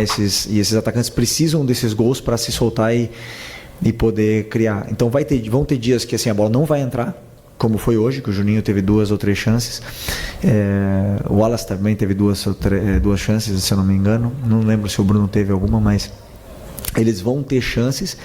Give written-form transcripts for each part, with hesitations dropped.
Esses atacantes precisam desses gols para se soltar e poder criar. Então vão ter dias que assim, a bola não vai entrar, como foi hoje, que o Juninho teve 2 ou 3 chances. O Wallace também teve 2 chances, se eu não me engano. Não lembro se o Bruno teve alguma, mas eles vão ter chances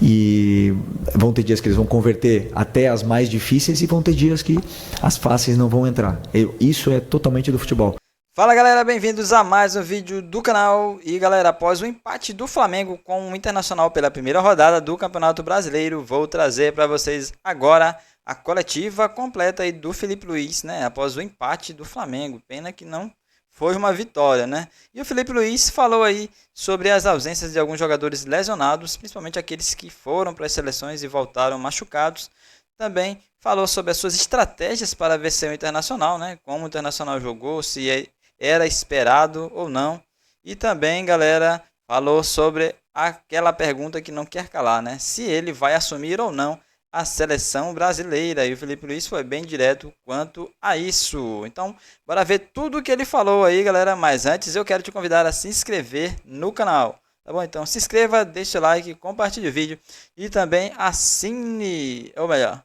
e vão ter dias que eles vão converter até as mais difíceis e vão ter dias que as fáceis não vão entrar. Isso é totalmente do futebol. Fala galera, bem-vindos a mais um vídeo do canal. E galera, após o empate do Flamengo com o Internacional pela primeira rodada do Campeonato Brasileiro, vou trazer para vocês agora a coletiva completa aí do Filipe Luís, né? Após o empate do Flamengo, pena que não foi uma vitória, né? E o Filipe Luís falou aí sobre as ausências de alguns jogadores lesionados, principalmente aqueles que foram para as seleções e voltaram machucados. Também falou sobre as suas estratégias para vencer o Internacional, né? Como o Internacional jogou, se era esperado ou não. E também, galera, falou sobre aquela pergunta que não quer calar, né? Se ele vai assumir ou não a seleção brasileira. E o Filipe Luís foi bem direto quanto a isso. Então, bora ver tudo o que ele falou aí, galera. Mas antes, eu quero te convidar a se inscrever no canal. Tá bom? Então, se inscreva, deixe o like, compartilhe o vídeo. E também assine, ou melhor,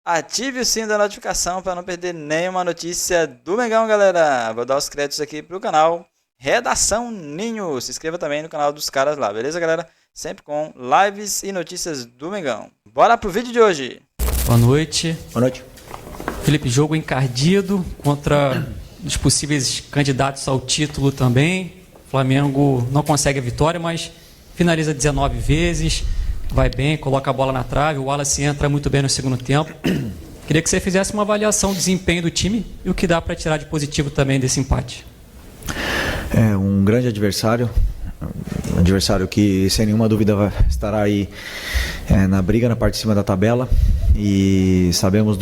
ative o sininho da notificação para não perder nenhuma notícia do Mengão, galera. Vou dar os créditos aqui pro canal Redação Ninho. Se inscreva também no canal dos caras lá, beleza, galera? Sempre com lives e notícias do Mengão. Bora pro vídeo de hoje. Boa noite. Boa noite. Felipe, jogo encardido contra os possíveis candidatos ao título também. O Flamengo não consegue a vitória, mas finaliza 19 vezes. Vai bem, coloca a bola na trave, o Wallace entra muito bem no segundo tempo. Queria que você fizesse uma avaliação do desempenho do time e o que dá para tirar de positivo também desse empate. É um grande adversário, um adversário que sem nenhuma dúvida estará aí na briga, na parte de cima da tabela, e sabemos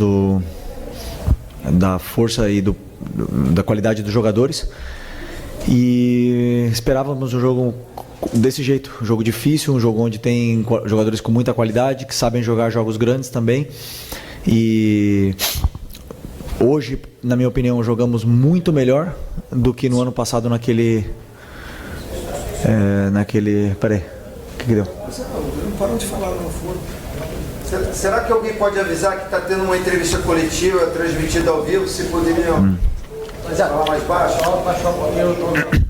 da força e da qualidade dos jogadores, e esperávamos um jogo desse jeito, um jogo difícil, um jogo onde tem jogadores com muita qualidade, que sabem jogar jogos grandes também. E hoje, na minha opinião, jogamos muito melhor do que no ano passado naquele... Peraí, o que deu? Não parou de falar no fundo. Será que alguém pode avisar que está tendo uma entrevista coletiva transmitida ao vivo? Se poderiam falar mais baixo? Baixar um pouquinho.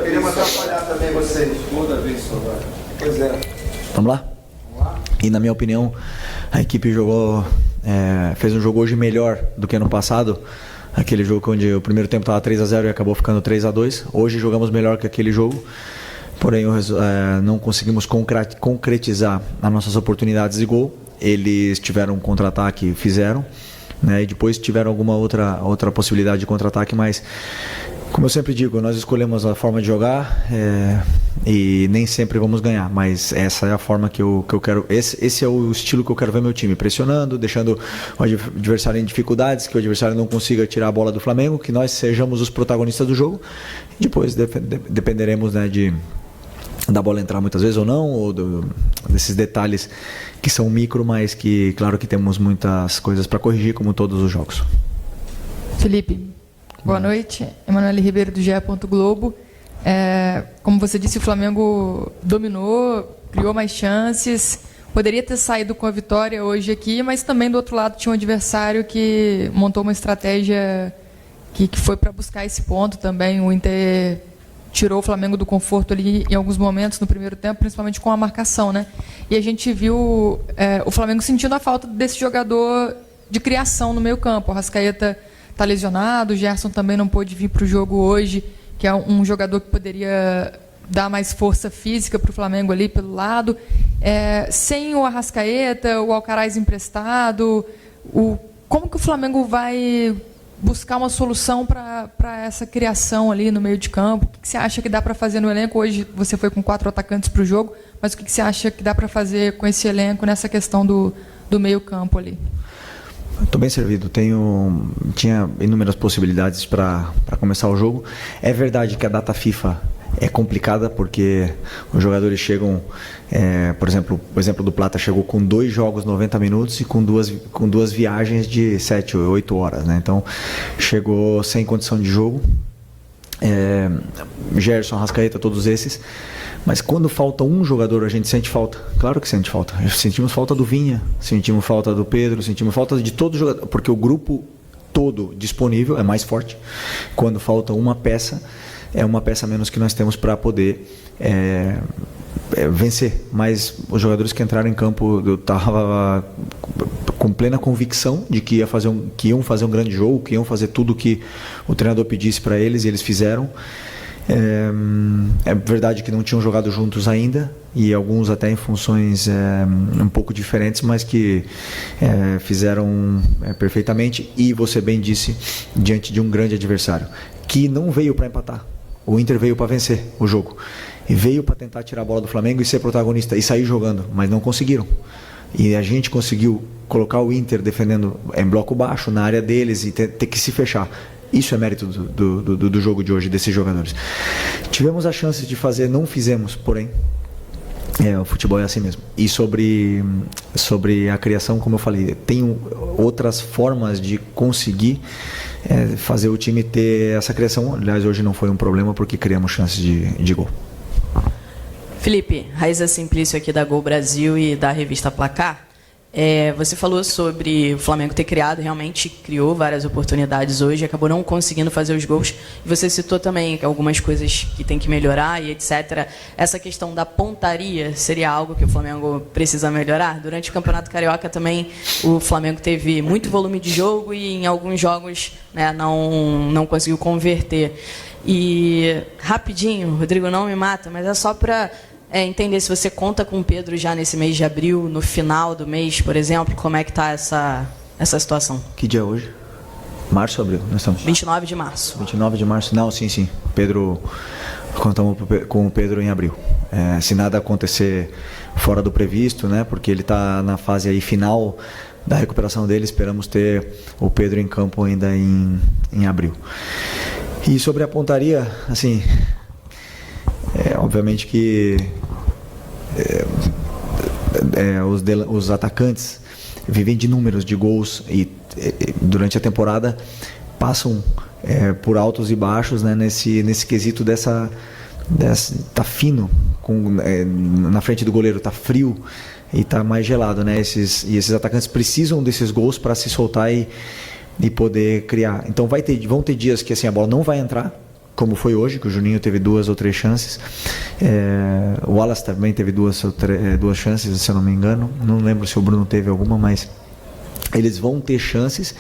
Queríamos atrapalhar também vocês. Toda vez só vai. Pois é. Vamos lá? E na minha opinião, a equipe fez um jogo hoje melhor do que ano passado. Aquele jogo onde o primeiro tempo estava 3-0 e acabou ficando 3-2. Hoje jogamos melhor que aquele jogo. Porém, não conseguimos concretizar as nossas oportunidades de gol. Eles tiveram um contra-ataque, fizeram, né? E depois tiveram alguma outra possibilidade de contra-ataque, mas... Como eu sempre digo, nós escolhemos a forma de jogar e nem sempre vamos ganhar, mas essa é a forma que eu quero, esse é o estilo que eu quero ver meu time, pressionando, deixando o adversário em dificuldades, que o adversário não consiga tirar a bola do Flamengo, que nós sejamos os protagonistas do jogo. Depois dependeremos, né, da bola entrar muitas vezes ou não, ou desses detalhes que são micro, mas que claro que temos muitas coisas para corrigir, como todos os jogos. Felipe, boa noite. Emanuele Ribeiro do GE. Globo. Como você disse, o Flamengo dominou, criou mais chances, poderia ter saído com a vitória hoje aqui, mas também do outro lado tinha um adversário que montou uma estratégia que foi para buscar esse ponto também. O Inter tirou o Flamengo do conforto ali em alguns momentos no primeiro tempo, principalmente com a marcação, né? E a gente viu o Flamengo sentindo a falta desse jogador de criação no meio campo. O Arrascaeta está lesionado, o Gerson também não pôde vir para o jogo hoje, que é um jogador que poderia dar mais força física para o Flamengo ali pelo lado. Sem o Arrascaeta, o Alcaraz emprestado, como que o Flamengo vai buscar uma solução para essa criação ali no meio de campo? O que você acha que dá para fazer no elenco? Hoje você foi com 4 atacantes para o jogo, mas o que você acha que dá para fazer com esse elenco nessa questão do meio campo ali? Estou bem servido, tinha inúmeras possibilidades para começar o jogo. É verdade que a data FIFA é complicada, porque os jogadores chegam, por exemplo, o exemplo do Plata chegou com 2 jogos 90 minutos e com duas viagens de 7 ou 8 horas, né? Então chegou sem condição de jogo. Gerson, Arrascaeta, todos esses. Mas quando falta um jogador, a gente sente falta. Claro que sente falta. Sentimos falta do Vinha, sentimos falta do Pedro, sentimos falta de todos os jogadores, porque o grupo todo disponível é mais forte. Quando falta uma peça, é uma peça a menos que nós temos para poder vencer. Mas os jogadores que entraram em campo, eu estava com plena convicção de que iam fazer um grande jogo, que iam fazer tudo o que o treinador pedisse para eles, e eles fizeram. É verdade que não tinham jogado juntos ainda, e alguns até em funções um pouco diferentes, mas que fizeram perfeitamente. E você bem disse, diante de um grande adversário que não veio para empatar. O Inter veio para vencer o jogo e veio para tentar tirar a bola do Flamengo e ser protagonista e sair jogando, mas não conseguiram. E a gente conseguiu colocar o Inter defendendo em bloco baixo na área deles e ter que se fechar. Isso é mérito do jogo de hoje, desses jogadores. Tivemos a chance de fazer, não fizemos, porém, o futebol é assim mesmo. E sobre a criação, como eu falei, tem outras formas de conseguir fazer o time ter essa criação. Aliás, hoje não foi um problema porque criamos chances de gol. Felipe, Raíza Simplício aqui da Gol Brasil e da revista Placar. Você falou sobre o Flamengo ter realmente criou várias oportunidades hoje, acabou não conseguindo fazer os gols. E você citou também algumas coisas que tem que melhorar e etc. Essa questão da pontaria seria algo que o Flamengo precisa melhorar? Durante o Campeonato Carioca também o Flamengo teve muito volume de jogo e em alguns jogos, né, não conseguiu converter. E rapidinho, Rodrigo, não me mata, mas é só para entender se você conta com o Pedro já nesse mês de abril, no final do mês, por exemplo, como é que está essa situação? Que dia é hoje? Março ou abril? Nós estamos 29 de março. 29 de março? Não, sim. Pedro, contamos com o Pedro em abril. Se nada acontecer fora do previsto, né? Porque ele está na fase aí final da recuperação dele, esperamos ter o Pedro em campo ainda em abril. E sobre a pontaria, assim, obviamente que os atacantes vivem de números de gols e durante a temporada passam por altos e baixos, né, nesse quesito tá fino na frente do goleiro, tá frio e tá mais gelado, né? Esses atacantes precisam desses gols para se soltar e poder criar. Então vão ter dias que assim, a bola não vai entrar, como foi hoje, que o Juninho teve 2 ou 3 chances. O Wallace também teve 2 chances, se eu não me engano. Não lembro se o Bruno teve alguma, mas eles vão ter chances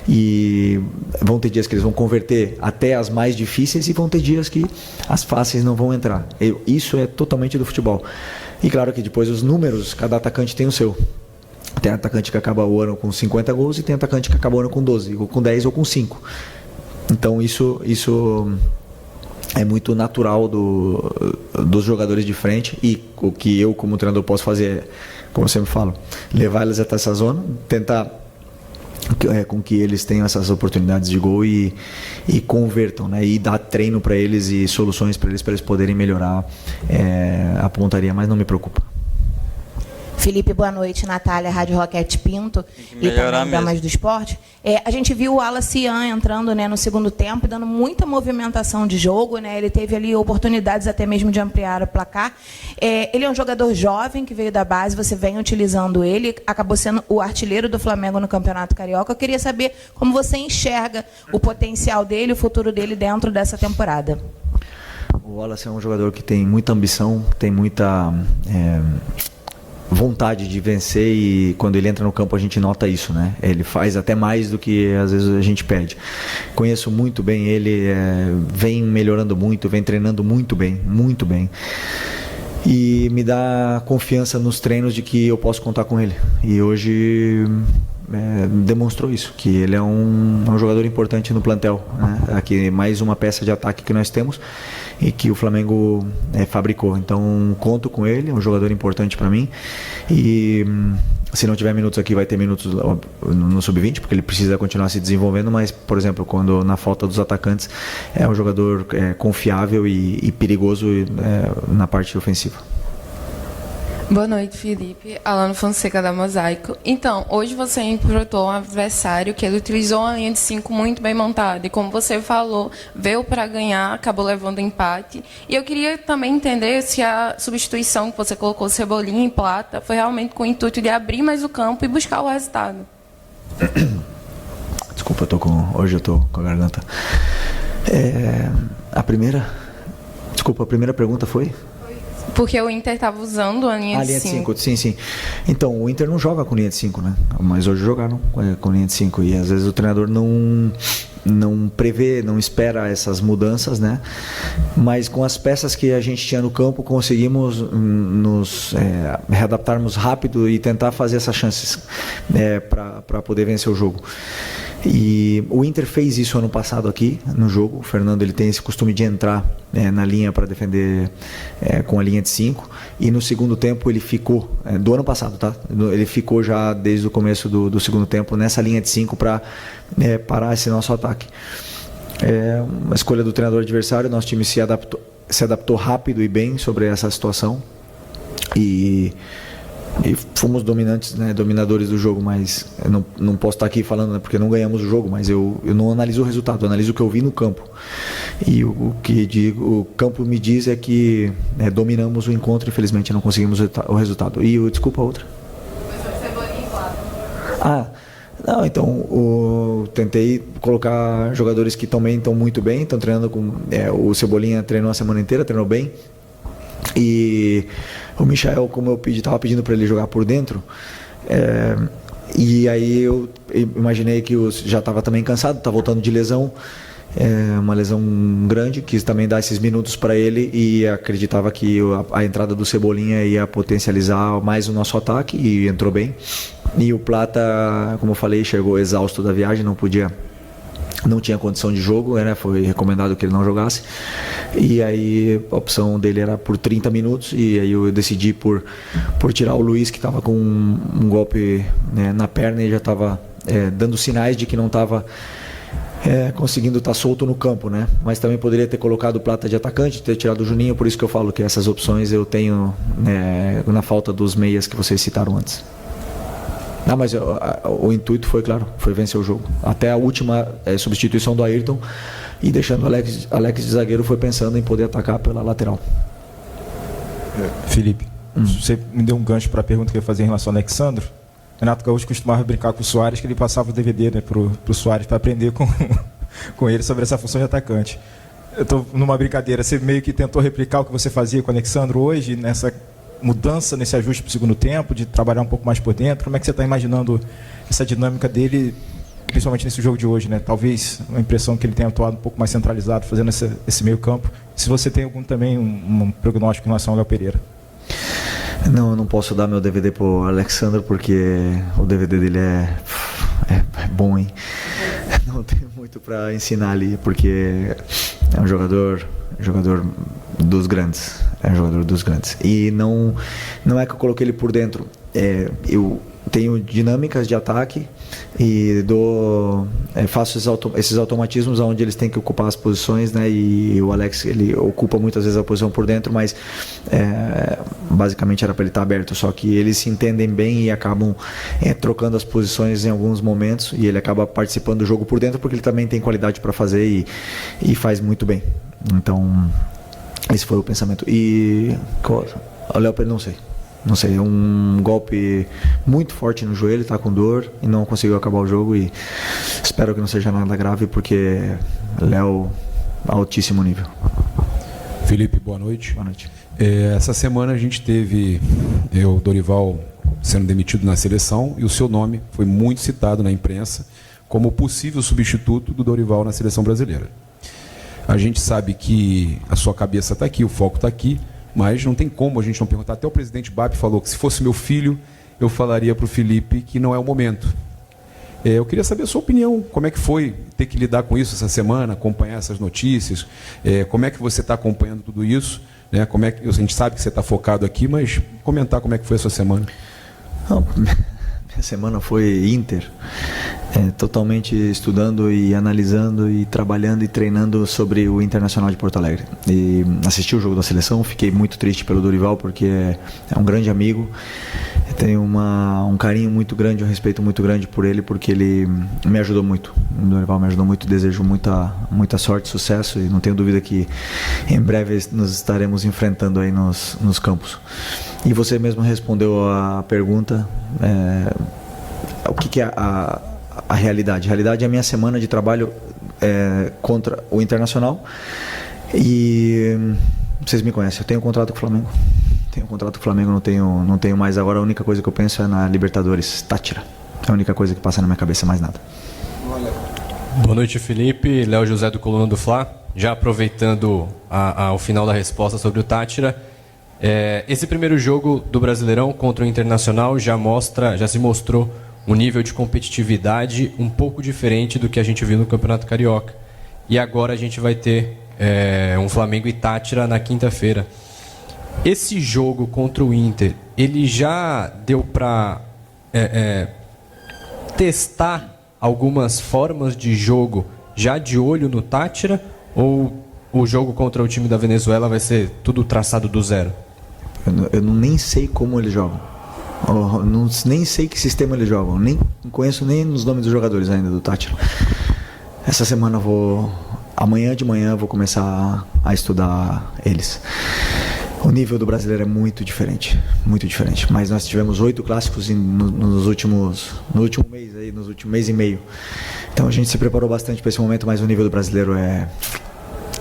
e vão ter dias que eles vão converter até as mais difíceis e vão ter dias que as fáceis não vão entrar. Isso é totalmente do futebol. E claro que depois os números, cada atacante tem o seu. Tem atacante que acaba o ano com 50 gols e tem atacante que acaba o ano com 12, ou com 10 ou com 5. Então isso é muito natural dos jogadores de frente, e o que eu como treinador posso fazer, como eu sempre falo, levar eles até essa zona, tentar com que eles tenham essas oportunidades de gol e convertam, né? E dar treino para eles e soluções para eles poderem melhorar a pontaria, mas não me preocupa. Felipe, boa noite. Natália, Rádio Roquete Pinto e também Damas do Esporte. A gente viu o Wallace entrando, né, no segundo tempo, dando muita movimentação de jogo, né? Ele teve ali oportunidades até mesmo de ampliar o placar. Ele é um jogador jovem que veio da base, você vem utilizando ele, acabou sendo o artilheiro do Flamengo no Campeonato Carioca. Eu queria saber como você enxerga o potencial dele, o futuro dele dentro dessa temporada. O Wallace é um jogador que tem muita ambição, tem muita vontade de vencer, e quando ele entra no campo a gente nota isso, né? Ele faz até mais do que às vezes a gente pede. Conheço muito bem ele, vem melhorando muito, vem treinando muito bem, e me dá confiança nos treinos de que eu posso contar com ele, e hoje demonstrou isso, que ele é um jogador importante no plantel, né? Aqui mais uma peça de ataque que nós temos e que o Flamengo fabricou. Então conto com ele, é um jogador importante para mim, e se não tiver minutos aqui vai ter minutos no Sub-20, porque ele precisa continuar se desenvolvendo, mas por exemplo, quando na falta dos atacantes, é um jogador confiável e perigoso na parte ofensiva. Boa noite, Felipe. Alano Fonseca, da Mosaico. Então, hoje você enfrentou um adversário que ele utilizou uma linha de 5 muito bem montada. E como você falou, veio para ganhar, acabou levando empate. E eu queria também entender se a substituição que você colocou Cebolinha em Plata foi realmente com o intuito de abrir mais o campo e buscar o resultado. Desculpa, hoje eu tô com a garganta. A primeira pergunta foi? Porque o Inter estava usando a linha de 5. Sim. Então, o Inter não joga com linha de 5, né? Mas hoje jogaram com linha de 5. E às vezes o treinador não prevê, não espera essas mudanças, né? Mas com as peças que a gente tinha no campo, conseguimos nos readaptarmos rápido e tentar fazer essas chances para poder vencer o jogo. E o Inter fez isso ano passado aqui no jogo. O Fernando, ele tem esse costume de entrar na linha para defender com a linha de 5, e no segundo tempo ele ficou, do ano passado, tá? Ele ficou já desde o começo do segundo tempo nessa linha de 5 para parar esse nosso ataque. Uma escolha do treinador adversário. Nosso time se adaptou rápido e bem sobre essa situação e fomos dominantes, né, dominadores do jogo. Mas eu não posso estar aqui falando, né, porque não ganhamos o jogo, mas eu não analiso o resultado, eu analiso o que eu vi no campo. E o o campo me diz é que dominamos o encontro, infelizmente não conseguimos o resultado. E desculpa, a outra? Não, então tentei colocar jogadores que também estão muito bem, estão treinando com o Cebolinha treinou a semana inteira, treinou bem. E o Michael, como eu estava pedindo para ele jogar por dentro, e aí eu imaginei que já estava também cansado, está voltando de lesão, uma lesão grande, quis também dar esses minutos para ele, e acreditava que a entrada do Cebolinha ia potencializar mais o nosso ataque, e entrou bem. E o Plata, como eu falei, chegou exausto da viagem, não tinha condição de jogo, né? Foi recomendado que ele não jogasse, e aí a opção dele era por 30 minutos, e aí eu decidi por tirar o Luiz, que estava com um golpe, né, na perna, e já estava dando sinais de que não estava conseguindo estar solto no campo, né? Mas também poderia ter colocado o Plata de atacante, ter tirado o Juninho, por isso que eu falo que essas opções eu tenho na falta dos meias que vocês citaram antes. Não, mas o intuito foi, claro, foi vencer o jogo. Até a última substituição do Ayrton, e deixando o Alex de zagueiro, foi pensando em poder atacar pela lateral. Felipe, você me deu um gancho para a pergunta que eu ia fazer em relação ao Alexandro. Renato Gaúcho costumava brincar com o Soares, que ele passava o DVD, né, pro Soares, para aprender com ele sobre essa função de atacante. Eu estou numa brincadeira, você meio que tentou replicar o que você fazia com o Alexandro hoje, nessa mudança, nesse ajuste para o segundo tempo, de trabalhar um pouco mais por dentro. Como é que você está imaginando essa dinâmica dele, principalmente nesse jogo de hoje, né? Talvez uma impressão que ele tenha atuado um pouco mais centralizado, fazendo esse meio campo. Se você tem também um prognóstico em relação ao Léo Pereira. Não, eu não posso dar meu DVD pro Alexandre, porque o DVD dele é bom, hein? Não tenho muito para ensinar ali, porque é um jogador dos grandes. É um jogador dos grandes. E não é que eu coloquei ele por dentro. Eu tenho dinâmicas de ataque e faço esses automatismos onde eles têm que ocupar as posições, né? E o Alex, ele ocupa muitas vezes a posição por dentro, mas basicamente era para ele estar aberto. Só que eles se entendem bem e acabam trocando as posições em alguns momentos, e ele acaba participando do jogo por dentro, porque ele também tem qualidade para fazer e faz muito bem. Então, esse foi o pensamento. E o Léo Pereira, não sei, é um golpe muito forte no joelho, tá com dor e não conseguiu acabar o jogo, e espero que não seja nada grave, porque Léo, altíssimo nível. Felipe, boa noite. Boa noite. Essa semana a gente teve o Dorival sendo demitido na seleção, e o seu nome foi muito citado na imprensa como possível substituto do Dorival na seleção brasileira. A gente sabe que a sua cabeça está aqui, o foco está aqui, mas não tem como a gente não perguntar. Até o presidente Babi falou que se fosse meu filho, eu falaria para o Felipe que não é o momento. Eu queria saber a sua opinião, como é que foi ter que lidar com isso essa semana, acompanhar essas notícias, como é que você está acompanhando tudo isso, né? Como é que, a gente sabe que você está focado aqui, mas comentar como é que foi a sua semana. Minha semana foi Inter, totalmente estudando e analisando e trabalhando e treinando sobre o Internacional de Porto Alegre. E assisti o jogo da seleção, fiquei muito triste pelo Dorival, porque é um grande amigo, tenho um carinho muito grande, um respeito muito grande por ele, porque ele me ajudou muito. O Dorival me ajudou muito, desejo muita sorte, sucesso, e não tenho dúvida que em breve nos estaremos enfrentando aí nos campos. E você mesmo respondeu a pergunta, o que é a realidade? A realidade é a minha semana de trabalho contra o Internacional, e vocês me conhecem, eu tenho um contrato com o Flamengo. Não tenho mais agora. A única coisa que eu penso é na Libertadores, Táchira. É a única coisa que passa na minha cabeça, mais nada. Boa noite, Felipe. Léo José do Coluna do Fla. Já aproveitando o final da resposta sobre o Táchira, esse primeiro jogo do Brasileirão contra o Internacional já se mostrou um nível de competitividade um pouco diferente do que a gente viu no Campeonato Carioca. E agora a gente vai ter um Flamengo e Táchira na quinta-feira. Esse jogo contra o Inter, ele já deu para testar algumas formas de jogo já de olho no Táchira, ou o jogo contra o time da Venezuela vai ser tudo traçado do zero? Eu nem sei como eles jogam. Nem sei que sistema eles jogam. Nem conheço nem os nomes dos jogadores ainda do Táchira. Essa semana amanhã de manhã vou começar a estudar eles. O nível do brasileiro é muito diferente, mas nós tivemos 8 clássicos no último mês e meio. Então a gente se preparou bastante para esse momento, mas o nível do brasileiro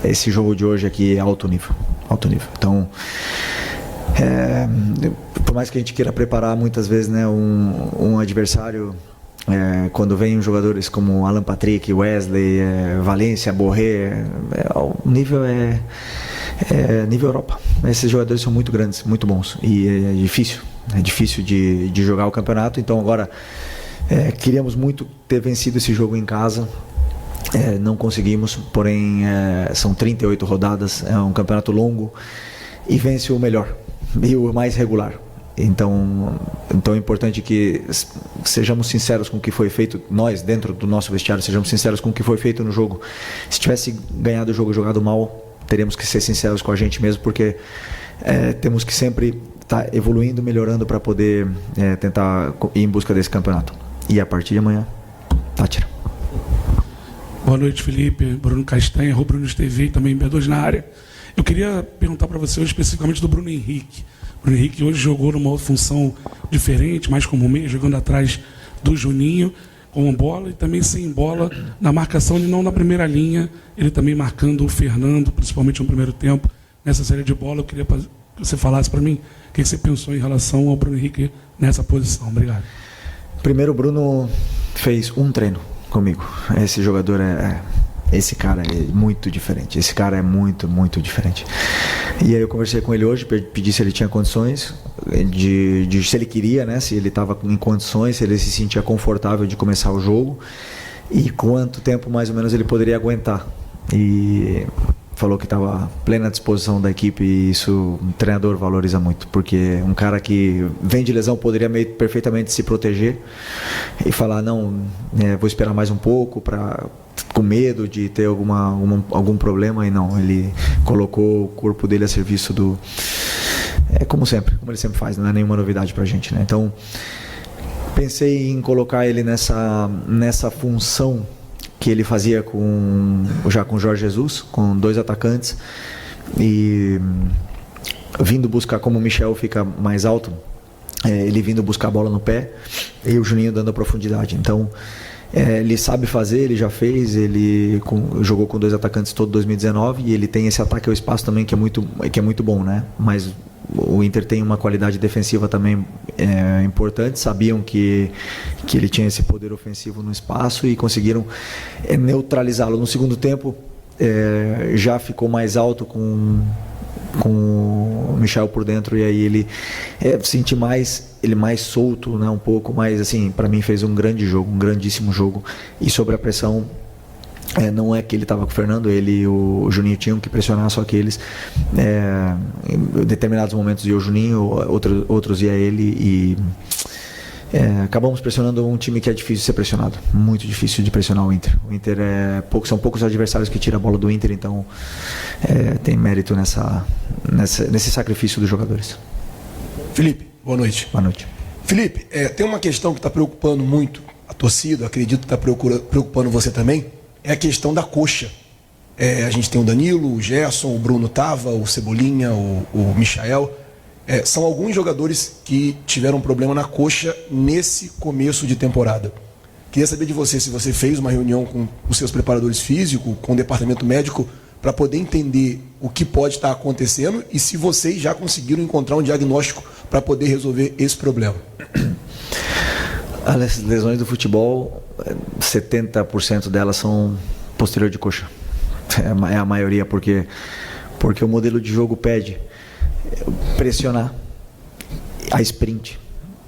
esse jogo de hoje aqui é alto nível. Então, por mais que a gente queira preparar muitas vezes, né, um adversário, quando vem jogadores como Alan Patrick, Wesley, Valência, Borré, o nível é nível Europa. Esses jogadores são muito grandes, muito bons, e é difícil de jogar o campeonato. Então agora queríamos muito ter vencido esse jogo em casa, não conseguimos, porém são 38 rodadas, é um campeonato longo, e vence o melhor e o mais regular. Então é importante que sejamos sinceros com o que foi feito, nós dentro do nosso vestiário sejamos sinceros com o que foi feito no jogo. Se tivesse ganhado o jogo, jogado mal, teremos que ser sinceros com a gente mesmo, porque temos que sempre estar evoluindo, melhorando para poder tentar ir em busca desse campeonato. E a partir de amanhã, Táchira. Boa noite, Felipe. Bruno Castanha, Bruno TV e também B2 na área. Eu queria perguntar para você especificamente do Bruno Henrique. O Bruno Henrique hoje jogou numa função diferente, mais como meio, jogando atrás do Juninho, com bola e também sem bola na marcação e não na primeira linha, ele também marcando o Fernando, principalmente no primeiro tempo, nessa série de bola. Eu queria que você falasse para mim o que você pensou em relação ao Bruno Henrique nessa posição. Obrigado. Primeiro, o Bruno fez um treino comigo. Esse jogador esse cara é muito diferente. Esse cara é muito, muito diferente. E aí eu conversei com ele hoje, pedi se ele tinha condições, se ele queria, né, se ele estava em condições, se ele se sentia confortável de começar o jogo e quanto tempo mais ou menos ele poderia aguentar. E falou que estava plena disposição da equipe, e isso um treinador valoriza muito, porque um cara que vem de lesão poderia perfeitamente se proteger e falar, não, vou esperar mais um pouco com medo de ter algum problema, e não, ele colocou o corpo dele a serviço como ele sempre faz, não é nenhuma novidade pra gente, né? Então pensei em colocar ele nessa função que ele fazia já com o Jorge Jesus, com 2 atacantes, e vindo buscar, como o Michel fica mais alto, ele vindo buscar a bola no pé e o Juninho dando a profundidade. Então ele sabe fazer, ele já fez, ele jogou com 2 atacantes todo 2019, e ele tem esse ataque ao espaço também que é muito bom, né? Mas o Inter tem uma qualidade defensiva também importante, sabiam que ele tinha esse poder ofensivo no espaço e conseguiram neutralizá-lo. No segundo tempo já ficou mais alto com o Michel por dentro, e aí ele senti ele mais solto, né, um pouco mais assim. Para mim fez um grande jogo, um grandíssimo jogo, e sobre a pressão, não é que ele estava com o Fernando, ele e o Juninho tinham que pressionar, só que eles em determinados momentos ia o Juninho, outros ia ele, acabamos pressionando um time que é difícil de ser pressionado, muito difícil de pressionar o Inter. O Inter são poucos adversários que tiram a bola do Inter, então tem mérito nesse sacrifício dos jogadores. Felipe, boa noite. Boa noite. Felipe, tem uma questão que está preocupando muito a torcida, acredito que está preocupando você também, é a questão da coxa. A gente tem o Danilo, o Gerson, o Bruno Tava, o Cebolinha, o Michael. São alguns jogadores que tiveram problema na coxa nesse começo de temporada. Queria saber de você se você fez uma reunião com os seus preparadores físicos, com o departamento médico, para poder entender o que pode estar acontecendo e se vocês já conseguiram encontrar um diagnóstico para poder resolver esse problema. As lesões do futebol, 70% delas são posterior de coxa. É a maioria, porque o modelo de jogo pede pressionar a sprint,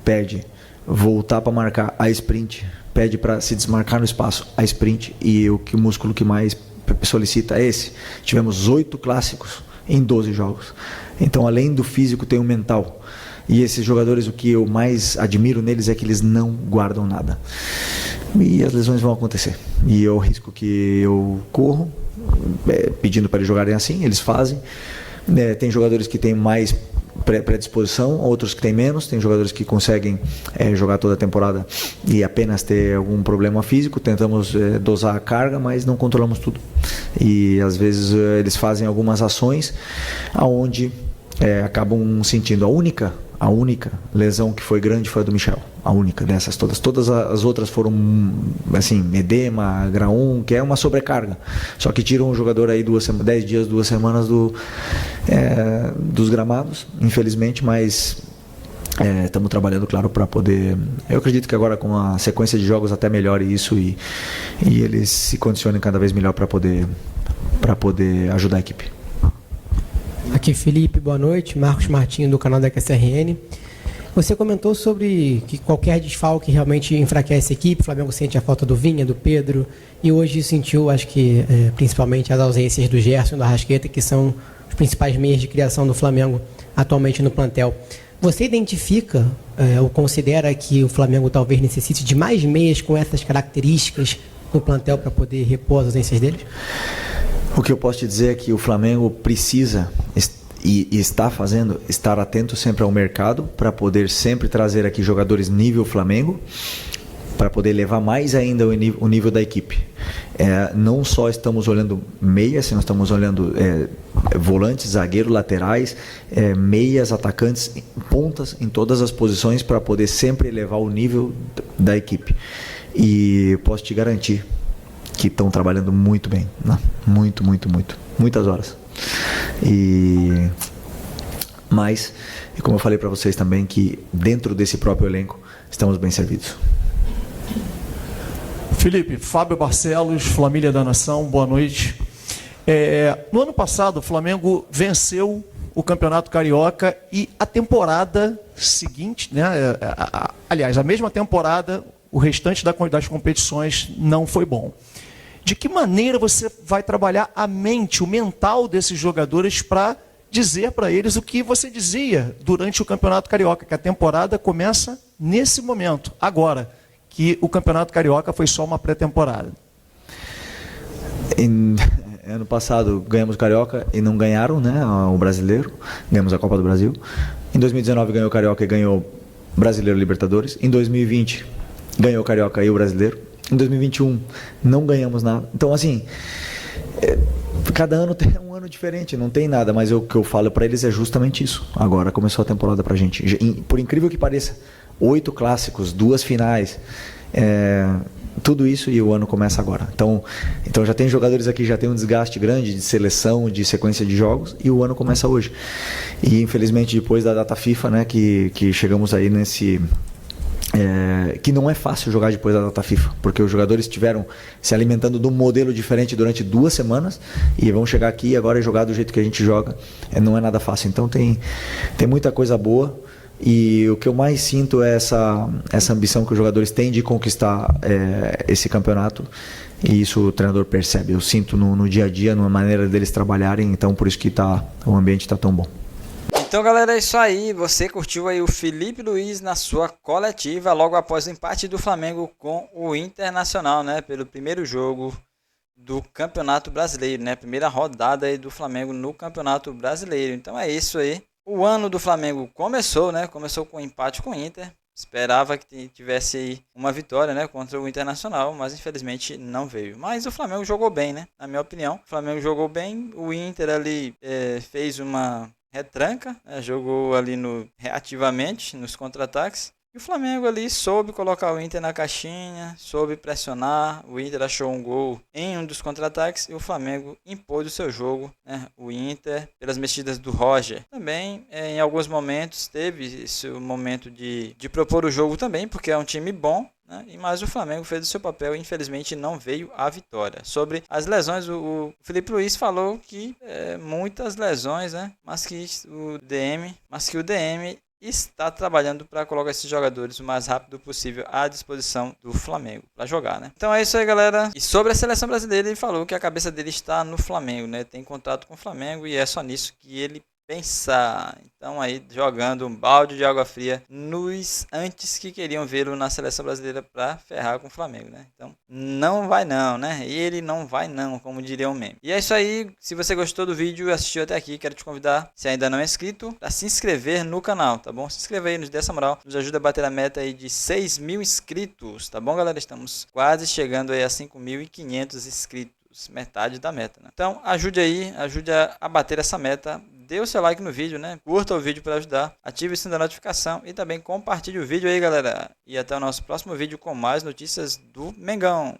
pede voltar para marcar a sprint, pede para se desmarcar no espaço a sprint, e o músculo que mais solicita é esse. Tivemos 8 clássicos em 12 jogos, então além do físico tem o mental, e esses jogadores, o que eu mais admiro neles é que eles não guardam nada, e as lesões vão acontecer, e é o risco que eu corro pedindo para eles jogarem assim, eles fazem. Tem jogadores que têm mais predisposição, outros que têm menos. Tem jogadores que conseguem jogar toda a temporada e apenas ter algum problema físico. Tentamos dosar a carga, mas não controlamos tudo. E às vezes eles fazem algumas ações aonde acabam sentindo. A única lesão que foi grande foi a do Michel. A única dessas todas. Todas as outras foram assim, edema, grau 1, que é uma sobrecarga. Só que tiram o jogador aí 10 dias, 2 semanas dos gramados, infelizmente, mas estamos trabalhando, claro, para poder. Eu acredito que agora com a sequência de jogos até melhore isso e eles se condicionem cada vez melhor para poder ajudar a equipe. Aqui Felipe, boa noite. Marcos Martinho do canal da QSRN. Você comentou sobre que qualquer desfalque realmente enfraquece a equipe. O Flamengo sente a falta do Vinha, do Pedro, e hoje sentiu, acho que principalmente as ausências do Gerson e do Arrascaeta, que são os principais meios de criação do Flamengo atualmente no plantel. Você identifica ou considera que o Flamengo talvez necessite de mais meias com essas características no plantel para poder repor as ausências deles? O que eu posso te dizer é que o Flamengo precisa e está fazendo, estar atento sempre ao mercado para poder sempre trazer aqui jogadores nível Flamengo, para poder levar mais ainda o nível da equipe. Não só estamos olhando meias, nós estamos olhando volantes, zagueiros, laterais, meias, atacantes, pontas em todas as posições para poder sempre elevar o nível da equipe. E posso te garantir que estão trabalhando muito bem, né? Muitas horas. Mas, como eu falei para vocês também, que dentro desse próprio elenco estamos bem servidos. Felipe, Fábio Barcelos, Família da Nação, boa noite. No ano passado, o Flamengo venceu o Campeonato Carioca e a temporada seguinte, né, aliás, a mesma temporada, o restante das competições não foi bom. De que maneira você vai trabalhar a mente, o mental desses jogadores para dizer para eles o que você dizia durante o Campeonato Carioca, que a temporada começa nesse momento, agora, que o Campeonato Carioca foi só uma pré-temporada? Ano passado ganhamos o Carioca e não ganharam, né, o Brasileiro, ganhamos a Copa do Brasil. Em 2019 ganhou o Carioca e ganhou o Brasileiro e Libertadores. Em 2020 ganhou o Carioca e o Brasileiro. Em 2021 não ganhamos nada. Então, assim, cada ano tem um ano diferente, não tem nada, mas o que eu falo para eles é justamente isso. Agora começou a temporada pra gente. Por incrível que pareça, 8 clássicos, 2 finais, tudo isso, e o ano começa agora. Então já tem jogadores aqui, já tem um desgaste grande de seleção, de sequência de jogos, e o ano começa hoje. E infelizmente depois da data FIFA, né, que chegamos aí nesse... que não é fácil jogar depois da data FIFA, porque os jogadores estiveram se alimentando de um modelo diferente durante 2 semanas e vão chegar aqui agora e jogar do jeito que a gente joga. Não é nada fácil. Então tem muita coisa boa, e o que eu mais sinto é essa ambição que os jogadores têm de conquistar esse campeonato, e isso o treinador percebe. Eu sinto no dia a dia, na maneira deles trabalharem, então por isso que o ambiente está tão bom. Então, galera, é isso aí. Você curtiu aí o Felipe Luiz na sua coletiva logo após o empate do Flamengo com o Internacional, né? Pelo primeiro jogo do Campeonato Brasileiro, né? Primeira rodada aí do Flamengo no Campeonato Brasileiro. Então é isso aí. O ano do Flamengo começou, né? Começou com um empate com o Inter. Esperava que tivesse aí uma vitória, né, contra o Internacional, mas infelizmente não veio. Mas o Flamengo jogou bem, né? Na minha opinião, o Flamengo jogou bem. O Inter ali fez uma retranca, né, jogou ali reativamente nos contra-ataques. E o Flamengo ali soube colocar o Inter na caixinha, soube pressionar. O Inter achou um gol em um dos contra-ataques e o Flamengo impôs o seu jogo, né? O Inter, pelas mexidas do Roger, também em alguns momentos teve esse momento de propor o jogo também, porque é um time bom, né? Mas o Flamengo fez o seu papel e infelizmente não veio a vitória. Sobre as lesões, o Felipe Luiz falou que muitas lesões, né? Mas que o DM está trabalhando para colocar esses jogadores o mais rápido possível à disposição do Flamengo para jogar, né? Então é isso aí, galera. E sobre a seleção brasileira, ele falou que a cabeça dele está no Flamengo, né? Tem contato com o Flamengo e é só nisso que ele pensa. Então aí jogando um balde de água fria nos antes que queriam vê-lo na seleção brasileira para ferrar com o Flamengo, né? Então não vai não, né? Ele não vai não, como diria o meme. E é isso aí. Se você gostou do vídeo e assistiu até aqui, quero te convidar, se ainda não é inscrito, a se inscrever no canal, tá bom? Se inscreve aí, nos dê essa moral, nos ajuda a bater a meta aí de 6.000 inscritos, tá bom, galera? Estamos quase chegando aí a 5.500 inscritos, metade da meta, né? Então ajude aí, ajude a bater essa meta. Dê o seu like no vídeo, né? Curta o vídeo para ajudar, ative o sininho da notificação e também compartilhe o vídeo aí, galera. E até o nosso próximo vídeo com mais notícias do Mengão.